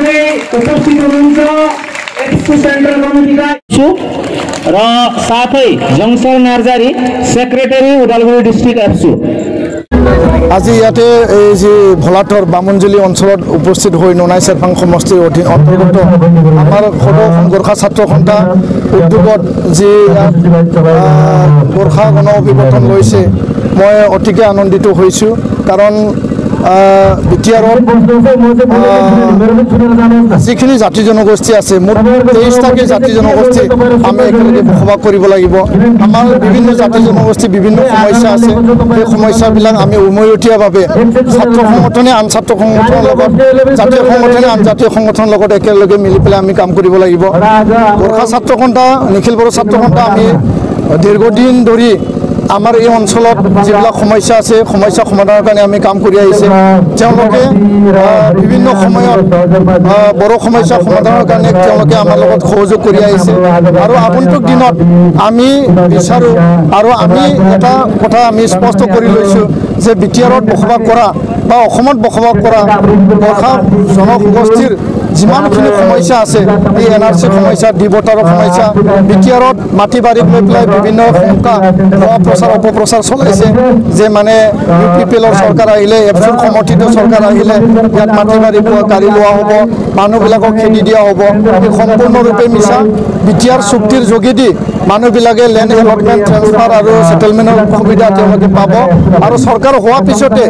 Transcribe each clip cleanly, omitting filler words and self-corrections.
सबै उपस्थित हुनुहुन्छ एक्सपो सेन्टर कमिटीका र साथै junction Narzary secretary Udalguri district एफसु আজি ইয়াতে এই যে ভলাটৰ বামুনজুলি অঞ্চলত উপস্থিত হৈ ননাই চেৰপাং সমষ্টিৰ অন্তৰ্গত আমাৰ সদৌ গোৰ্খা ছাত্ৰ সন্থা উদ্যোগত যি গোৰ্খা গণ অভিৱৰ্তন লৈছে মই অতিকে আনন্দিত হৈছোঁ কাৰণ বিটিআৰত যিখিনি জাতি জনগোষ্ঠী আছে মোৰ 23টাকে জাতি জনগোষ্ঠী আমি একেলগে বসবাস কৰিব লাগিব আমাৰ বিভিন্ন জাতি জনগোষ্ঠী বিভিন্ন সমস্যা আছে এই সমস্যাবিলাক আমি উমৈহতীয়াভাৱে ছাত্ৰ সংগঠনে আন ছাত্ৰ সংগঠনৰ লগত জাতীয় সংগঠনে আন জাতীয় সংগঠনৰ লগত একেলগে মিলি পেলাই আমি কাম কৰিব লাগিব গোৰ্খা ছাত্ৰ সন্থা নিখিল বড়ো ছাত্ৰ সন্থা আমি দীৰ্ঘদিন ধৰি আমাৰ এই অঞ্চলত যিবিলাক সমস্যা আছে সমস্যা সমাধানৰ কাৰণে আমি কাম কৰি আহিছে তেওঁলোকে বিভিন্ন সময়ত বড়ো সমস্যা সমাধানৰ কাৰণে তেওঁলোকে আমাৰ লগত সহযোগ কৰি আহিছে আৰু আগন্তুক দিনত আমি বিচাৰোঁ আৰু আমি এটা কথা আমি স্পষ্ট কৰি লৈছোঁ যে বিটিআৰত বসবাস কৰা বা অসমত বসবাস কৰা গোৰ্খা জনগোষ্ঠীৰ যিমানখিনি সমস্যা আছে এই এনআৰচি সমস্যা ডিবটাৰৰ সমস্যা বিটিআৰত মাটি বাৰীক লৈ পেলাই বিভিন্ন শংকা ভুৱা প্ৰচাৰ অপপ্ৰচাৰ চলাইছে যে মানে UPPL চৰকাৰ আহিলে এফচুৰ সমৰ্থিত চৰকাৰ আহিলে ইয়াত মাটি বাৰী কাঢ়ি লোৱা হ'ব মানুহবিলাকক খেদি দিয়া হ'ব এই সম্পূৰ্ণৰূপে মিছা বিটিআৰ চুক্তিৰ যোগেদি মানুহবিলাকে লেণ্ড এলটমেণ্ট ট্ৰেন্সফাৰ আৰু সেটেলমেণ্টৰ সুবিধা তেওঁলোকে পাব আৰু চৰকাৰ হোৱাৰ পিছতে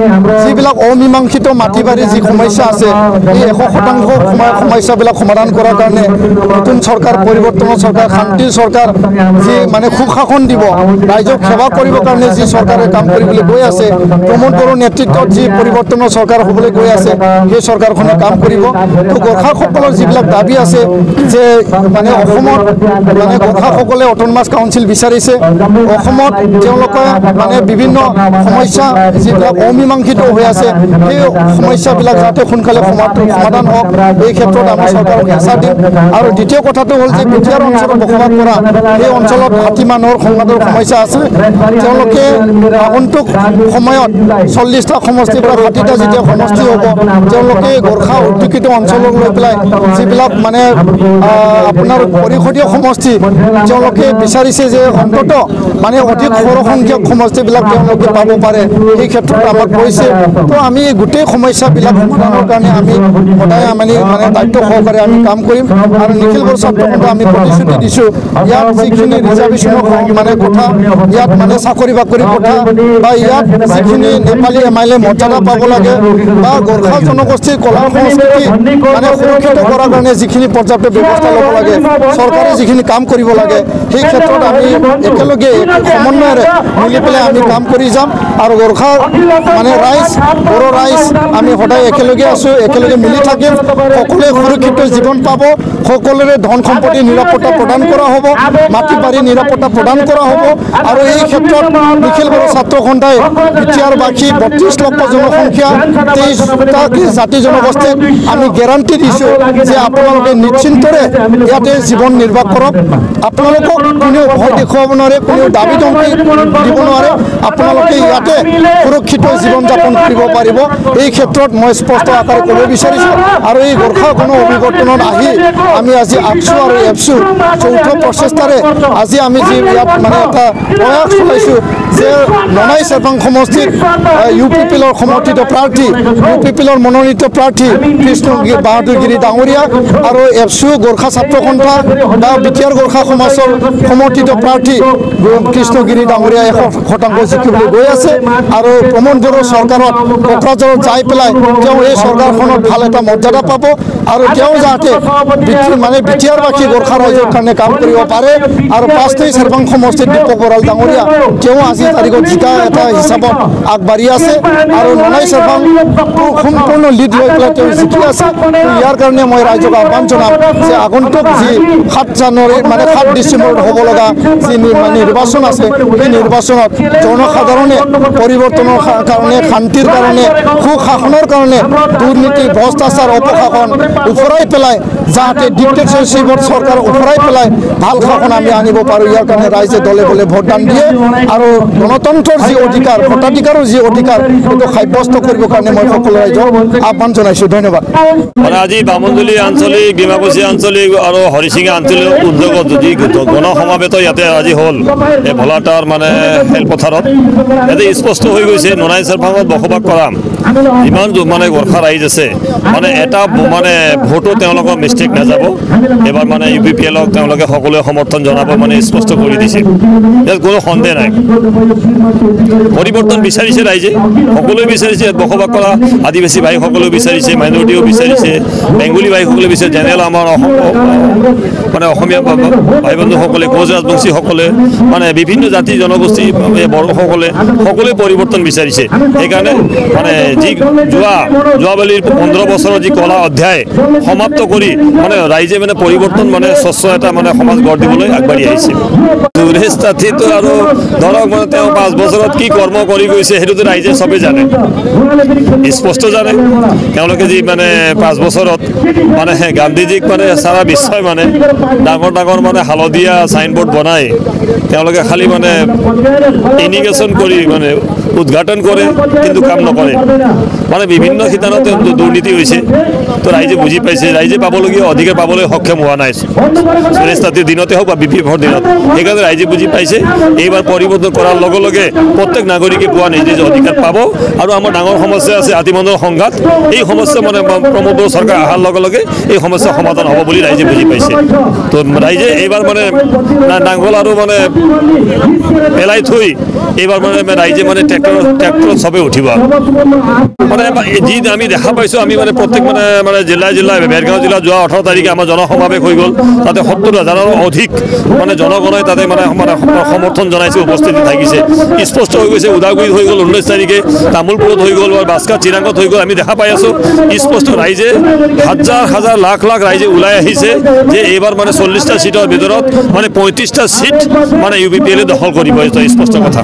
যিবিলাক অমীমাংসিত মাটি বাৰীৰ যি সমস্যা আছে এই 100% সমস্যাবিলাক সমাধান কৰাৰ কাৰণে নতুন চৰকাৰ পৰিৱৰ্তনৰ চৰকাৰ শান্তিৰ চৰকাৰ যি মানে সুশাসন দিব ৰাইজক সেৱা কৰিবৰ কাৰণে যি চৰকাৰে কাম কৰিবলৈ গৈ আছে প্ৰমোদ বড়োৰ নেতৃত্বত যি পৰিৱৰ্তনৰ চৰকাৰ হ'বলৈ গৈ আছে সেই চৰকাৰখনে কাম কৰিব তো গোৰ্খাসকলৰ যিবিলাক দাবী আছে যে মানে অসমত মানে গোৰ্খাসকলে অট'নমাছ কাউন্সিল বিচাৰিছে অসমত তেওঁলোকে মানে বিভিন্ন সমস্যা যিবিলাক অমীমাংসিত হৈ আছে সেই সমস্যাবিলাক যাতে সোনকালে সমাধান হওক এই ক্ষেত্ৰত আমি চৰকাৰক হেঁচা দিম আৰু দ্বিতীয় কথাটো হ'ল যে বিটিআৰ অঞ্চলত বসবাস কৰা এই অঞ্চলত হাতী মানুহৰ সংঘাতৰ সমস্যা আছে তেওঁলোকে আগন্তুক সময়ত 40টা সমষ্টিৰ পৰা 60টা যেতিয়া সমষ্টি হ'ব তেওঁলোকে গোৰ্খা অধ্যুষিত অঞ্চলক লৈ পেলাই যিবিলাক মানে আপোনাৰ পৰিষদীয় সমষ্টি তেওঁলোকে বিচাৰিছে যে অন্তত মানে অধিক সৰহসংখ্যক সমষ্টিবিলাক তেওঁলোকে পাব পাৰে এই ক্ষেত্ৰত আমাক কৈছে তো আমি গোটেই সমস্যাবিলাক সমাধানৰ কাৰণে আমি সদায় মানে দায়িত্ব সহকাৰে আমি কাম কৰিম আৰু নিখিল বড়ো ছাত্ৰ সন্থা আমি প্ৰতিশ্ৰুতি দিছোঁ ইয়াত যিখিনি ৰিজাৰ্ভেশ্যনৰ মানে কথা ইয়াত মানে চাকৰি বাকৰি কথা বা ইয়াত যিখিনি নেপালী MILA মৰ্যাদা পাব লাগে বা গোৰ্খা জনগোষ্ঠীৰ কলা সংস্কৃতি মানে সুৰক্ষিত কৰাৰ কাৰণে যিখিনি পৰ্যাপ্ত ব্যৱস্থা ল'ব লাগে চৰকাৰে যিখিনি কাম কৰিব লাগে সেই ক্ষেত্ৰত আমি একেলগে সমন্বয়েৰে মিলি পেলাই আমি কাম কৰি যাম আৰু গোৰ্খা মানে ৰাইজ বড়ো ৰাইজ আমি সদায় একেলগে আছোঁ একেলগে মিলি থাকিম সকলোৱে সুৰক্ষিত জীৱন পাব সকলোৰে ধন সম্পত্তি নিৰাপত্তা প্ৰদান কৰা হ'ব মাটি বাৰী নিৰাপত্তা প্ৰদান কৰা হ'ব আৰু এই ক্ষেত্ৰত নিখিল বড়ো ছাত্ৰ সন্থাই বিটিআৰবাসী 32 লক্ষ জনসংখ্যা 23টা জাতি জনগোষ্ঠীক আমি গেৰাণ্টি দিছোঁ যে আপোনালোকে নিশ্চিন্তৰে ইয়াতে জীৱন নিৰ্বাহ কৰক আপোনালোকক কোনেও ভয় দেখুৱাব নোৱাৰে কোনেও দাবী ধমকি দিব নোৱাৰে আপোনালোকে ইয়াতে সুৰক্ষিত জীৱন যাপন কৰিব পাৰিব এই ক্ষেত্ৰত মই স্পষ্ট আকাৰে ক'ব বিচাৰিছোঁ আৰু এই গোৰ্খা গণ অভিৱৰ্তনত আহি আমি আজি আকচু আৰু এফচু চৌথ প্ৰচেষ্টাৰে আজি আমি যি ইয়াত মানে এটা প্ৰয়াস চলাইছোঁ যে ননাই চেৰপাং সমষ্টিৰ UPPL সমৰ্থিত প্ৰাৰ্থী UPPL মনোনীত প্ৰাৰ্থী কৃষ্ণ বাহাদুৰ গিৰি ডাঙৰীয়া আৰু এফচু গোৰ্খা ছাত্ৰ সন্থা বা বিটিআৰ গোৰ্খা সমাজৰ সমৰ্থিত প্ৰাৰ্থী কৃষ্ণগিৰি ডাঙৰীয়া 100% জিকিবলৈ গৈ আছে আৰু প্ৰমোদ বড়োৰ চৰকাৰত কোকৰাঝাৰত যাই পেলাই তেওঁ এই চৰকাৰখনত ভাল এটা মৰ্যাদা পাব আৰু তেওঁ যাতে মানে বিটিআৰবাসী গোৰ্খা ৰাইজৰ কাৰণে কাম কৰিব পাৰে আৰু 5 চেৰপাং সমষ্টিত দীপক বৰাল ডাঙৰীয়া তেওঁ আজি তাৰিখত জিকা এটা হিচাপত আগবাঢ়ি আছে আৰু ননাই চেৰপাং সম্পূৰ্ণ লিড লৈ পেলাই তেওঁ জিকি আছে ইয়াৰ কাৰণে মই ৰাইজক আহ্বান জনাম যে আগন্তুক যি 7 জানুৱাৰী মানে 7 ডিচেম্বৰত হ'ব লগা যি নিৰ্বাচন আছে এই নিৰ্বাচনত জনসাধাৰণে পৰিৱৰ্তনৰ কাৰণে শান্তিৰ কাৰণে সুশাসনৰ কাৰণে দুৰ্নীতি ভ্ৰষ্টাচাৰ অপশাসন উফৰাই পেলাই যাতে ডিক্টেটৰশ্বিপত চৰকাৰ উফৰাই পেলাই ভাল শাসন আমি আনিব পাৰোঁ ইয়াৰ কাৰণে ৰাইজে দলে বলে ভোটদান দিয়ে আৰু গণতন্ত্ৰৰ যি অধিকাৰ ভোটাধিকাৰৰ যি অধিকাৰ সেইটো সাব্যস্ত কৰিবৰ কাৰণে মই সকলো ৰাইজক আহ্বান জনাইছোঁ ধন্যবাদ মানে আজি বামুণজুলি আঞ্চলিক ডিমাকুচি আঞ্চলিক আৰু হৰিচিঙা আঞ্চলিক উদ্যোগত যদি গণসমাবেত ইয়াতে আজি হ'ল এই ভোলাটাৰ মানে খেলপথাৰত ইয়াতে স্পষ্ট হৈ গৈছে ননাইচাৰ ভাঙত বসবাস কৰা যিমান মানে গোৰ্খা ৰাইজ আছে মানে এটা মানে ভোটো তেওঁলোকৰ মিষ্টেক নাযাব এবাৰ মানে UPPLক তেওঁলোকে সকলোৱে সমৰ্থন জনাব মানে স্পষ্ট কৰি দিছে ইয়াত কোনো সন্দেহ নাই পৰিৱৰ্তন বিচাৰিছে ৰাইজে সকলোৱে বিচাৰিছে বসবাস কৰা আদিবাসী ভাইসকলেও বিচাৰিছে মাইনৰিটিও বিচাৰিছে বেংগলী ভাইসকলে বিচাৰিছে জেনেৰেল আমাৰ মানে অসমীয়া ভাই বন্ধুসকলে কোচ ৰাজবংশীসকলে মানে বিভিন্ন জাতি জনগোষ্ঠী বড়োসকলে সকলোৱে পৰিৱৰ্তন বিচাৰিছে সেইকাৰণে মানে যি যোৱাবালিৰ 15 বছৰৰ যি কলা অধ্যায় সমাপ্ত কৰি মানে ৰাইজে মানে পৰিৱৰ্তন মানে স্বচ্ছ এটা মানে সমাজ গঢ় দিবলৈ আগবাঢ়ি আহিছে সুৰেশ তাঁতীটো আৰু ধৰক মানে তেওঁ 5 বছৰত কি কৰ্ম কৰি গৈছে সেইটোতো ৰাইজে চবেই জানে স্পষ্ট জানে তেওঁলোকে যি মানে 5 বছৰত মানে গান্ধীজীক মানে সাৰা বিশ্বই মানে ডাঙৰ ডাঙৰ মানে হালধীয়া সাইনবোৰ্ড বনাই তেওঁলোকে খালি মানে ইনিগেশ্যন কৰি মানে উদ্ঘাটন কৰে কিন্তু কাম নকৰে মানে বিভিন্ন সিদ্ধান্তত দুৰ্নীতি হৈছে তো ৰাইজে বুজি পাইছে ৰাইজে পাবলগীয়া অধিকাৰ পাবলৈ সক্ষম হোৱা নাই সুৰেশ তাঁতীৰ দিনতে হওক বা BPFৰ দিনত সেইকাৰণে ৰাইজে বুজি পাইছে এইবাৰ পৰিৱৰ্তন কৰাৰ লগে লগে প্ৰত্যেক নাগৰিকে পোৱা নিজ নিজ অধিকাৰ পাব আৰু আমাৰ ডাঙৰ সমস্যা আছে আতিমন্দৰ সংঘাত এই সমস্যা মানে প্ৰমোদ চৰকাৰ অহাৰ লগে লগে এই সমস্যা সমাধান হ'ব বুলি ৰাইজে বুজি পাইছে তো ৰাইজে এইবাৰ মানে নাঙল আৰু মানে পেলাই থৈ এইবাৰ মানে ৰাইজে মানে ট্ৰেক্টৰত চবে উঠিব মানে যি আমি দেখা পাইছোঁ আমি মানে প্ৰত্যেক মানে জিলা বেৰগাঁও জিলা যোৱা 18 তাৰিখে আমাৰ জনসমাৱেশ হৈ গ'ল তাতে 70,000ৰো অধিক মানে জনগণে তাতে মানে সমৰ্থন জনাইছে উপস্থিতি থাকিছে স্পষ্ট হৈ গৈছে ওদালগুৰিত হৈ গ'ল 19 তাৰিখে তামোলপুৰত হৈ গ'ল বাস্কাত চিৰাঙত হৈ গ'ল আমি দেখা পাই আছোঁ স্পষ্ট ৰাইজে হাজাৰ লাখ ৰাইজে ওলাই আহিছে যে এইবাৰ মানে 40টা সিটৰ ভিতৰত মানে 35টা সিট মানে UPPL দখল কৰিব এইটো স্পষ্ট কথা